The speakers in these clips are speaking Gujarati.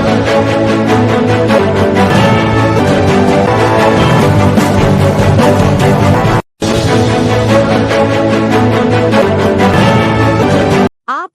આપ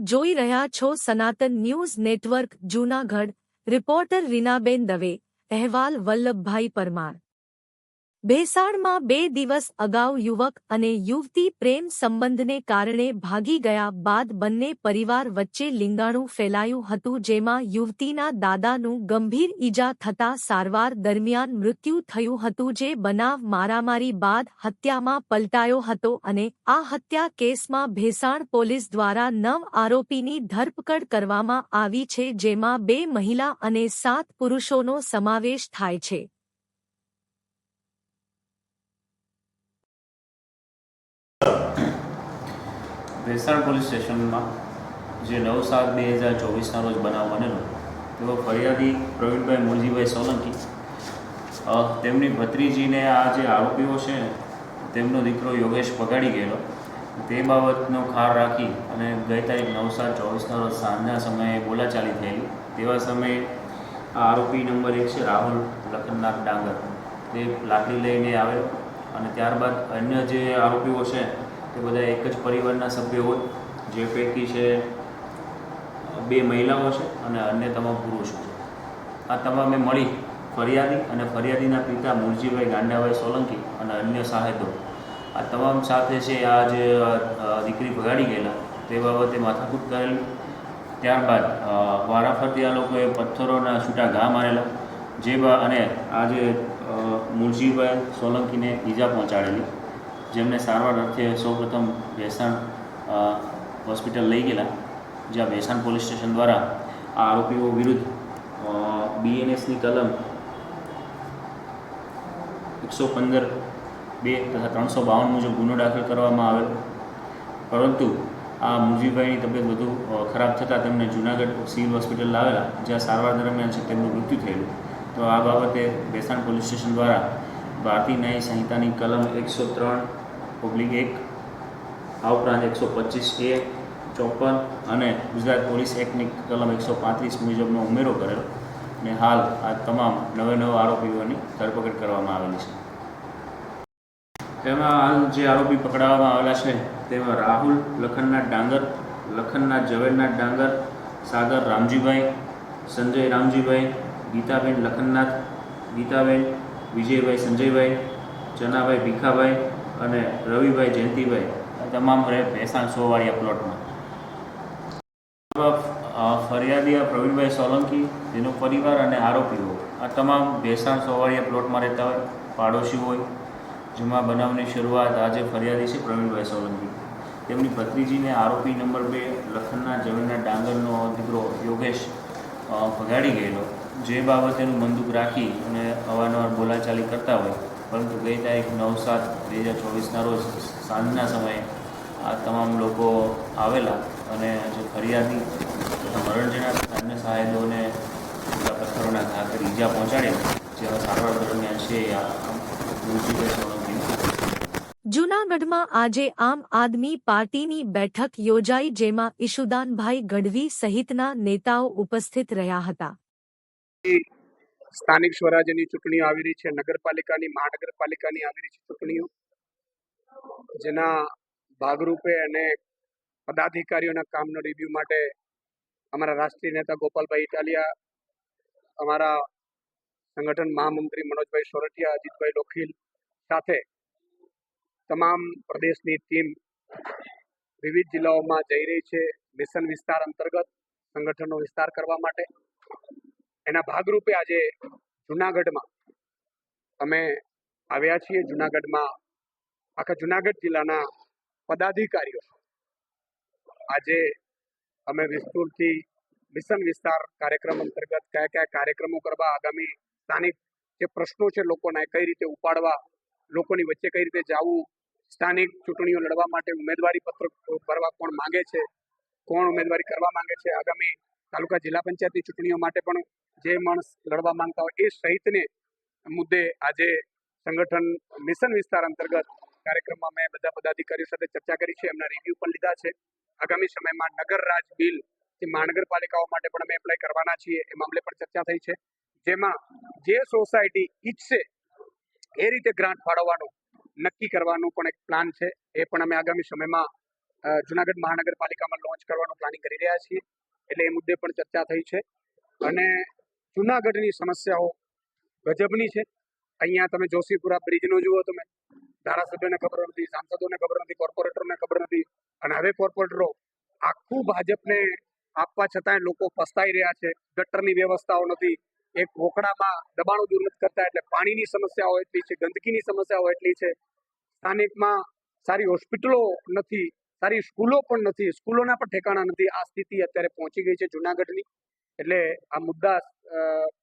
જોઈ રહ્યા છો સનાતન news network Junagadh. Reporter Reenaben Dave. અહેવાલ વલ્લભભાઈ પરમાર। ભેસાણમાં 2 દિવસ અગાઉ યુવક અને યુવતી પ્રેમ સંબંધને કારણે ભાગી ગયા બાદ બંને પરિવાર વચ્ચે લીંગાણું ફેલાયું હતું, જેમાં યુવતીના દાદાનું ગંભીર ઈજા થતા સારવાર દરમિયાન મૃત્યુ થયું હતું, જે બનાવ મારામારી બાદ હત્યામાં પલટાયો હતો અને આ હત્યા કેસમાં ભેસાણ પોલીસ દ્વારા 9 આરોપીની ધરપકડ કરવામાં આવી છે, જેમાં 2 મહિલા અને 7 પુરુષોનો સમાવેશ થાય છે। ભેસાણ પોલીસ સ્ટેશનમાં જે 9/7/2024ના રોજ બનાવ બનેલો, તેઓ ફરિયાદી પ્રવીણભાઈ મૂળજીભાઈ સોલંકી, તેમની ભત્રીજીને આ જે આરોપીઓ છે તેમનો દીકરો યોગેશ પગાડી ગયેલો, તે બાબતનો ખાર રાખી અને ગઈ તારીખ 9/7/24ના રોજ સાંજના સમયે બોલાચાલી થયેલી। તેવા સમયે આ આરોપી નંબર 1 છે રાહુલ લખનનાથ ડાંગર, તે લાકડી લઈને આવેલો અને ત્યારબાદ અન્ય જે આરોપીઓ છે તે બધા એક જ પરિવારના સભ્યો હોય, જે પૈકી છે 2 મહિલાઓ છે અને અન્ય તમામ પુરુષો છે। આ તમામે મળી ફરિયાદી અને ફરિયાદીના પિતા મૂળજીભાઈ ગાંડાભાઈ સોલંકી અને અન્ય સાહેબો, આ તમામ સાથે છે આ જે દીકરી ભગાડી ગયેલા તે બાબતે માથાકૂટ કરેલી। ત્યારબાદ વારાફરતી આ લોકોએ પથ્થરોના છૂટા ઘા મારેલા, અને આ જે મૂળજીભાઈ સોલંકીને ઈજા પહોંચાડેલી, જેમને સારવાર અર્થે સૌપ્રથમ ભેસાણ હોસ્પિટલ લઈ ગયેલા, જ્યાં ભેસાણ પોલીસ સ્ટેશન દ્વારા આ આરોપીઓ વિરુદ્ધ BNSની કલમ 115(2) તથા 352 મુજબ ગુનો દાખલ કરવામાં આવેલો, પરંતુ આ મૂળજીભાઈની તબિયત વધુ ખરાબ થતાં તેમને જૂનાગઢ સિવિલ હોસ્પિટલ લાવેલા, જ્યાં સારવાર દરમિયાન છે તેમનું મૃત્યુ થયેલું। તો આ બાબતે ભેસાણ પોલીસ સ્ટેશન દ્વારા ભારતીય ન્યાય સંહિતાની કલમ 103/1, આ ઉપરાંત 125A, 54 અને ગુજરાત પોલીસ એક્ટની કલમ 135 મુજબનો ઉમેરો કરેલો અને હાલ આ તમામ 9 આરોપીઓની ધરપકડ કરવામાં આવેલી છે। તેમાં હાલ જે આરોપી પકડાવવામાં આવેલા છે તેમાં રાહુલ લખનનાથ ડાંગર, લખનનાથ ઝવેરનાથ ડાંગર, સાગર રામજીભાઈ, સંજય રામજીભાઈ, ગીતાબેન લખનનાથ, ગીતાબેન વિજયભાઈ સંજયભાઈ, જનાભાઈ ભીખાભાઈ અને રવિભાઈ જયંતિભાઈ, તમામ રહે ભેસાણ 100 વાળિયા પ્લોટમાં। ફરિયાદી પ્રવીણભાઈ સોલંકી, તેનો પરિવાર અને આરોપીઓ આ તમામ ભેસાણ 100 વાળિયા પ્લોટમાં રહેતા હોય, પાડોશી હોય, જેમાં બનાવની શરૂઆત આજે ફરિયાદી છે પ્રવીણભાઈ સોલંકી, તેમની ભત્રીજીને આરોપી નંબર 2 લખનનાથ ઝવેરનાથ ડાંગરનો દીકરો યોગેશ ભગાડી ગયેલો, જે બાબતેનું બંદૂક રાખી અને અવારનવાર બોલાચાલી કરતા હોય, પરંતુ ગઈ તારીખ 9/7/2024ના રોજ સાંજના સમયે આ તમામ લોકો આવેલા અને જે ફરિયાદી મરણ જનાર અન્ય સાહેબોને પથ્થરોના ઘા કરી ઈજા પહોંચાડી, જેમાં સારવાર દરમિયાન છે જૂનાગઢમાં આજે આમ આદમી પાર્ટીની બેઠક યોજાઈ, જેમાં ઈશુદાનભાઈ ગઢવી સહિતના નેતાઓ ઉપસ્થિત રહ્યા હતા। સ્થાનિક સ્વરાજ્યની ચૂંટણીઓ આવી રહી છે, નગરપાલિકાની, મહાનગરપાલિકાની આવી રહી છે ચૂંટણીઓ, જેના ભાગરૂપે અને પદાધિકારીઓના કામનો રિવ્યુ માટે અમારા રાષ્ટ્રીય નેતા ગોપાલભાઈ ઇટાલિયા, અમારા સંગઠન મહામંત્રી મનોજભાઈ સોરઠિયા, અજીતભાઈ લોખીલ સાથે તમામ પ્રદેશની ટીમ વિવિધ જિલ્લાઓમાં જઈ રહી છે મિશન વિસ્તાર અંતર્ગત સંગઠનનો વિસ્તાર કરવા માટે। એના ભાગરૂપે આજે જૂનાગઢમાં અમે આવ્યા છીએ। જૂનાગઢમાં આખા જૂનાગઢ જિલ્લાના પદાધિકારીઓ આજે અમે વિસ્તૃતથી મિશન વિસ્તાર કાર્યક્રમ અંતર્ગત કયા કયા કાર્યક્રમો કરવા, આગામી સ્થાનિક જે પ્રશ્નો છે લોકોના કઈ રીતે ઉપાડવા, લોકોની વચ્ચે કઈ રીતે જવું, સ્થાનિક ચૂંટણીઓ લડવા માટે ઉમેદવારી પત્ર ભરવા કોણ માંગે છે, કોણ ઉમેદવારી કરવા માંગે છે, આગામી તાલુકા જિલ્લા પંચાયતની ચૂંટણીઓ માટે પણ જે માણસ લડવા માંગતા હોય એ સહિતને મુદ્દે આજે સંગઠન મિશન વિસ્તાર અંતર્ગત કાર્યક્રમમાં મેં બધા પદાધિકારીઓ સાથે ચર્ચા કરી છે, એમના રિવ્યુ પણ લીધા છે। આગામી સમયમાં નગર રાજ બિલ જે મહાનગરપાલિકાઓ માટે પણ અમે એપ્લાય કરવાના છીએ એ મામલે પણ ચર્ચા થઈ છે, જેમાં જે સોસાયટી ઈચ્છે એ રીતે ગ્રાન્ટ ફાળવવાનું નક્કી કરવાનું પણ એક પ્લાન છે. એ પણ અમે આગામી સમયમાં જુનાગઢ મહાનગરપાલિકામાં લોન્ચ કરવાનું પ્લાનિંગ કરી રહ્યા છીએ. એટલે એ મુદ્દે પણ ચર્ચા થઈ છે. અને જુનાગઢની સમસ્યાઓ ગજબની છે. અહીંયા તમે જોશીપુરા બ્રિજનો જુઓ, તમે ધારાસભ્યોને ખબર નથી, સાંસદોને ખબર નથી, કોર્પોરેટરોને ખબર નથી, અને હવે કોર્પોરેટરો આખું ભાજપને આપવા છતાંય લોકો પસ્તાઈ રહ્યા છે. ગટરની વ્યવસ્થાઓ નથી, એક વોકડામાં દબાણો દૂર નથી કરતા, એટલે પાણીની સમસ્યાઓ એટલી છે, ગંદકીની સમસ્યાઓ એટલી છે, સ્થાનિકમાં સારી હોસ્પિટલો નથી, સારી સ્કૂલો પણ નથી, સ્કૂલોના પણ ઠેકાણા નથી. આ સ્થિતિ અત્યારે પહોંચી ગઈ છે જુનાગઢની. એટલે આ મુદ્દા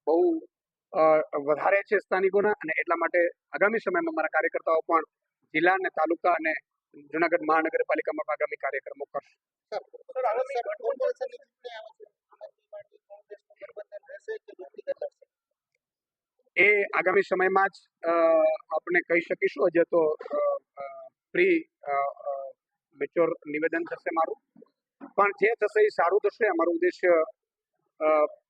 બહુ વધારે છે સ્થાનિકોના, અને એટલા માટે આગામી સમયમાં મારા કાર્યકર્તાઓ પણ જિલ્લા અને તાલુકા અને જુનાગઢ મહાનગરપાલિકામાં આગામી કાર્યક્રમો કરશે. એ આગામી સમયમાં જ આપણે કહી શકીશું. હજુ તો પ્રી મેચ્યોર નિવેદન થશે મારું, પણ જે થશે એ સારું થશે. અમારું ઉદ્દેશ્ય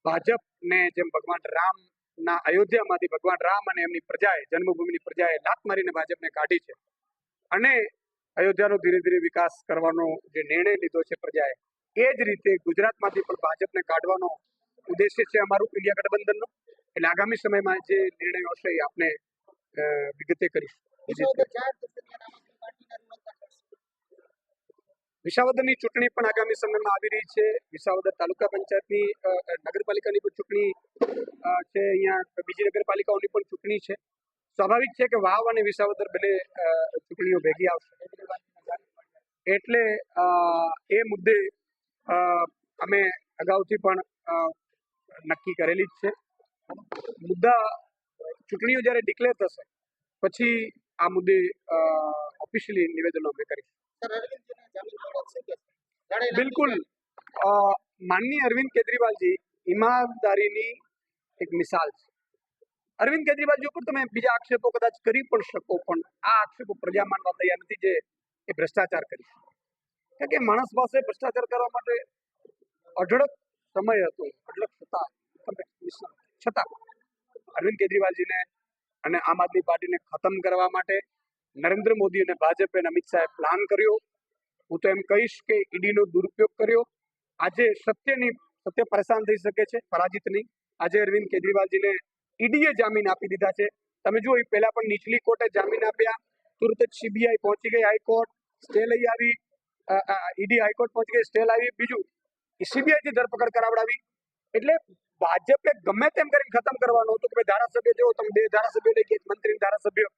ભાજપને જેમ ભગવાન રામના અયોધ્યામાંથી ભગવાન રામ અને એમની પ્રજાએ, જન્મભૂમિની પ્રજાએ લાત મારીને ભાજપને કાઢી છે, અને અયોધ્યાનો ધીરે ધીરે વિકાસ કરવાનો જે નિર્ણય લીધો છે પ્રજાએ, એ જ રીતે ગુજરાતમાંથી પણ ભાજપને કાઢવાનો ઉદ્દેશ્ય છે અમારું ઇન્ડિયા ગઠબંધનનો. એટલે આગામી સમયમાં જે નિર્ણયો હશે એ આપણે વિગતે કરીશું. વિસાવદરની ચૂંટણી પણ આગામી સમયમાં આવી રહી છે. વિસાવદર તાલુકા પંચાયતની નગરપાલિકાની પણ ચૂંટણી છે, અહીંયા બીજી નગરપાલિકાઓની પણ ચૂંટણી છે. સ્વાભાવિક છે કે વાવ અને વિસાવદર બંને ચૂંટણીઓ ભેગી આવશે, એટલે એ મુદ્દે અમે અગાઉથી પણ નક્કી કરેલી જ છે. મુદ્દા ચૂંટણીઓ જ્યારે ડિક્લેર થશે પછી આ મુદ્દે ઓફિશિયલી નિવેદનો અમે કરીશું. બિલકુલ, માનનીય અરવિંદ કેજરીવાલજી ઈમાનદારીની એક મિસાલ છે. અરવિંદ કેજરીવાલજી ઉપર તમે બીજા આક્ષેપો કદાચ કરી પણ શકો, પણ આ આક્ષેપો પ્રજા માનવા તૈયાર નથી જે એ ભ્રષ્ટાચાર કરી છે. કારણ કે માણસ પાસે ભ્રષ્ટાચાર કરવા માટે અઢળક સમય હતો, અઢળક છતાં અરવિંદ કેજરીવાલજીને અને આમ આદમી પાર્ટીને ખતમ કરવા માટે નરેન્દ્ર મોદી અને ભાજપે અને અમિત શાહે પ્લાન કર્યો. હું તો એમ કહીશ કે ઈડીનો દુરુપયોગ કર્યો. આજે સત્ય પરેશાન થઈ શકે છે, પરાજિત નહીં. આજે અરવિંદ કેજરીવાલજીને ઈડીએ જામીન આપી દીધા છે. તમે જુઓ, એ પહેલા પણ નીચલી કોર્ટે જામીન આપ્યા, તુરત જ સીબીઆઈ પહોંચી ગઈ હાઈકોર્ટ, સ્ટે લઈ આવી, ઈડી હાઈકોર્ટ પહોંચી ગઈ, સ્ટે લાવી. બીજું, સીબીઆઈથી ધરપકડ કરાવડાવી. એટલે ભાજપે ગમે તેમ કરીને ખતમ કરવાનું હતું કે ભાઈ ધારાસભ્ય જેવો તમે 2 ધારાસભ્યો લઈ, એક મંત્રી ધારાસભ્ય,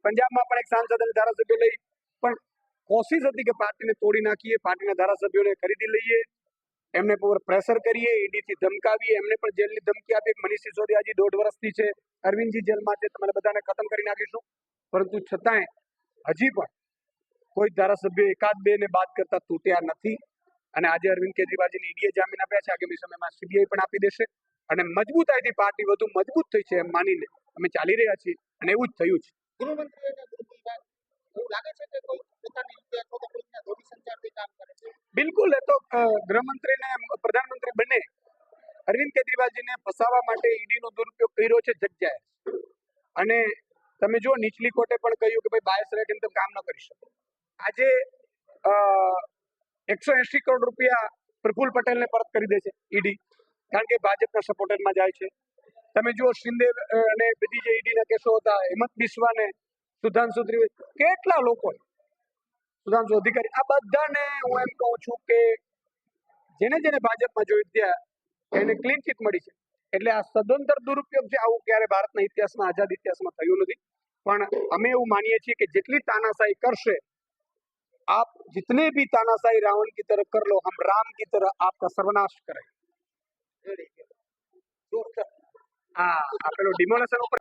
પંજાબમાં પણ એક સાંસદ અને ધારાસભ્ય લઈ, પણ કોશિશ હતી કે પાર્ટીને તોડી નાખીએ, પાર્ટીના ધારાસભ્યોને ખરીદી લઈએ, એમને પર પ્રેશર કરીએ, ઈડીથી ધમકાવીએ, એમને પણ જેલની ધમકી આપી. મનીષ સિસોદિયા હજી 1.5 વર્ષથી છે, અરવિંદજી જેલમાં છે, તમારે બધાને ખતમ કરી નાખીશું. પરંતુ છતાંય હજી પણ કોઈ ધારાસભ્ય એકાદ બે ને બાદ કરતા તૂટ્યા નથી. અને આજે અરવિંદ કેજરીવાલજીને ઈડીએ જામીન આપ્યા છે, આગામી સમયમાં સીબીઆઈ પણ આપી દેશે. અને મજબૂતાઈથી પાર્ટી વધુ મજબૂત થઈ છે એમ માનીને અમે ચાલી રહ્યા છીએ, અને એવું જ થયું છે. બિલકુલ, એ તો ગૃહમંત્રી ને પ્રધાનમંત્રી બંને અરવિંદ કેજરીવાલજીને ફસાવવા માટે ઈડીનો દુરુપયોગ કર્યો છે જગ્યાએ. અને તમે જો નીચલી કોર્ટે પણ કહ્યું કે ભાઈ બાયસ રહે તેમ કામ ન કરી શકો. આજે 180 કરોડ રૂપિયા પ્રફુલ્લ પટેલને પરત કરી દે છે ઈડી, કારણ કે ભાજપના સપોર્ટરમાં જાય છે. તમે જુઓ, શિંદે અને બધી જે ઈડીના કેસો હતા, હેમંત બિસ્વાને, સુધાંશુ ત્રિવેદી, કેટલા લોકો, સુધાંશુ અધિકારી, આ બધાને હું એમ કહું છું કે જેને જેને ભાજપમાં જોઈ ત્યાં એને ક્લીન ચીટ મળી છે. એટલે આ સદંતર દુરુપયોગ છે. આવું ક્યારે ભારતના ઇતિહાસમાં, આઝાદ ઇતિહાસમાં થયું નથી. પણ અમે એવું માનીએ છીએ કે જેટલી તાનાશાહી કરશે, आप जितने भी तानाशाही रावण की तरह कर लो, हम राम की तरह आपका सर्वनाश करें. આપેલો ડિમોલેશન ઉપર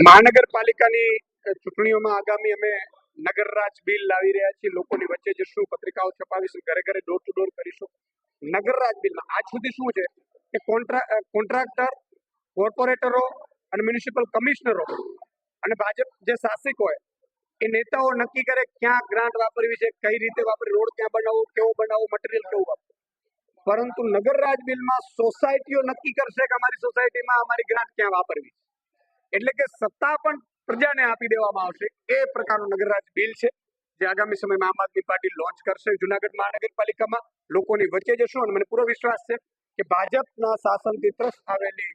મહાનગરપાલિકાની ચૂંટણીઓમાં આગામી અમે નગરરાજ બિલ લાવી રહ્યા છીએ. લોકોની વચ્ચે જશું, પત્રિકાઓ છપાવીશું, ઘરે ઘરે ડોર ટુ ડોર કરીશું. નગરરાજ બિલમાં આજ સુધી શું છે કે કોન્ટ્રાક્ટર, કોર્પોરેટરો અને મ્યુનિસિપલ કમિશનરો અને ભાજપ જે શાસક હોય એ નેતાઓ નક્કી કરે ક્યાં ગ્રાન્ટ વાપરવી છે, કઈ રીતે વાપરવી, રોડ ક્યાં બનાવવો, કેવો બનાવવો, મટીરિયલ કેવું વાપરવું. પરંતુ નગર રાજ બિલમાં સોસાયટીઓ નક્કી કરશે કે અમારી સોસાયટીમાં અમારી ગ્રાન્ટ ક્યાં વાપરવી. એટલે કે સત્તા પણ પ્રજાને આપી દેવામાં આવશે. એ પ્રકારનું નગર રાજ બિલ છે જે આગામી સમયમાં આમ આદમી પાર્ટી લોન્ચ કરશે જુનાગઢ મહાનગરપાલિકામાં. લોકોની વચ્ચે જશું અને મને પૂરો વિશ્વાસ છે કે ભાજપના શાસનથી ત્રસ્ત આવેલી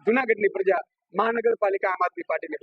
જુનાગઢની પ્રજા મહાનગરપાલિકા આમ આદમી પાર્ટીને